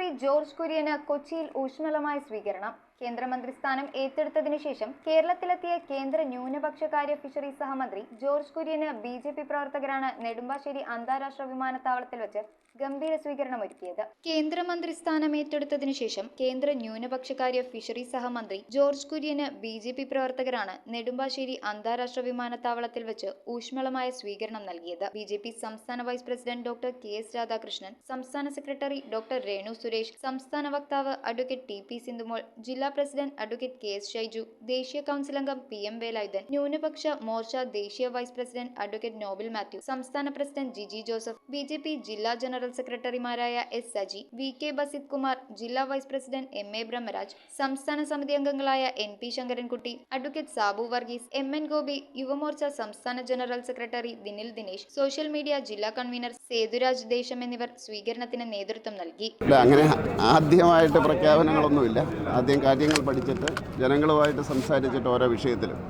കേന്ദ്രമന്ത്രി ജോർജ് കുര്യന് കൊച്ചിയിൽ ഊഷ്മളമായ സ്വീകരണം. കേന്ദ്രമന്ത്രി സ്ഥാനം ഏറ്റെടുത്തതിനു ശേഷം കേരളത്തിലെത്തിയ കേന്ദ്ര ന്യൂനപക്ഷകാര്യ ഫിഷറീസ് സഹമന്ത്രി ജോർജ് കുര്യന് ബിജെപി പ്രവർത്തകരാണ് നെടുമ്പാശ്ശേരി അന്താരാഷ്ട്ര വിമാനത്താവളത്തിൽ വെച്ച് ഗംഭീര സ്വീകരണം ഒരുക്കിയത്. കേന്ദ്രമന്ത്രി സ്ഥാനം ഏറ്റെടുത്തതിനു ശേഷം കേന്ദ്ര ന്യൂനപക്ഷകാര്യ ഫിഷറീസ് സഹമന്ത്രി ജോർജ് കുര്യന് ബിജെപി പ്രവർത്തകരാണ് നെടുമ്പാശ്ശേരി അന്താരാഷ്ട്ര വിമാനത്താവളത്തിൽ വെച്ച് ഊഷ്മളമായ സ്വീകരണം നൽകിയത്. ബിജെപി സംസ്ഥാന vice president doctor K S. Radhakrishnan, സംസ്ഥാന സെക്രട്ടറി ഡോക്ടർ രേണു സുരേഷ്, സംസ്ഥാന വക്താവ് അഡ്വക്കേറ്റ് ടി.പി. സിന്ധുമോൾ, ജില്ലാ പ്രസിഡന്റ് അഡ്വക്കേറ്റ് കെ.എസ്. ഷൈജു, ദേശീയ കൗൺസിൽ അംഗം പി.എം. വേലായുധൻ, ന്യൂനപക്ഷ മോർച്ച ദേശീയ vice president advocate Noble Mathew, സംസ്ഥാന പ്രസിഡന്റ് ജിജി ജോസഫ്, ബിജെപി ജില്ലാ ജനറൽ സെക്രട്ടറിമാരായ S Saji, V K Basith Kumar, ജില്ലാ vice president M A Brahmaraj, സംസ്ഥാന സമിതി അംഗങ്ങളായ N P Sankarankutty, advocate Sabu Varghese, M N Gopi, Yuva Morcha സംസ്ഥാന general secretary Dinil Dinesh, social media ജില്ലാ കൺവീനർ സേതുരാജ് ദേശം എന്നിവർ സ്വീകരണത്തിന് നേതൃത്വം നൽകി. അങ്ങനെ ആദ്യമായിട്ട് പ്രഖ്യാപനങ്ങളൊന്നുമില്ല. ആദ്യം കാര്യങ്ങൾ പഠിച്ചിട്ട് ജനങ്ങളുമായിട്ട് സംസാരിച്ചിട്ട് ഓരോ വിഷയത്തിലും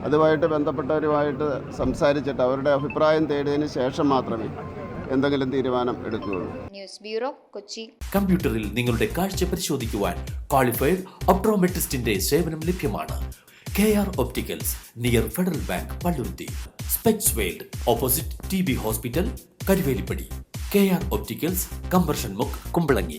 അതുമായിട്ട് ബന്ധപ്പെട്ടവരുമായിട്ട് സംസാരിച്ചിട്ട് അവരുടെ അഭിപ്രായം തേടിയതിന് ശേഷം മാത്രമേ എന്തെങ്കിലും തീരുമാനം എടുക്കുകയുള്ളൂ. News bureau, Kochi. കമ്പ്യൂട്ടറിൽ നിങ്ങളുടെ കാഴ്ച പരിശോധിക്കുവാൻ ക്വാളിഫൈഡ് ഒപ്ട്രോമെട്രിസ്റ്റിന്റെ സേവനം ലഭ്യമാണ്. KR opticals, near federal bank, Palluruthy. Specs world, opposite TB hospital, Karuvelippady. KR opticals, combustion മുക്ക്, കുമ്പളങ്ങി.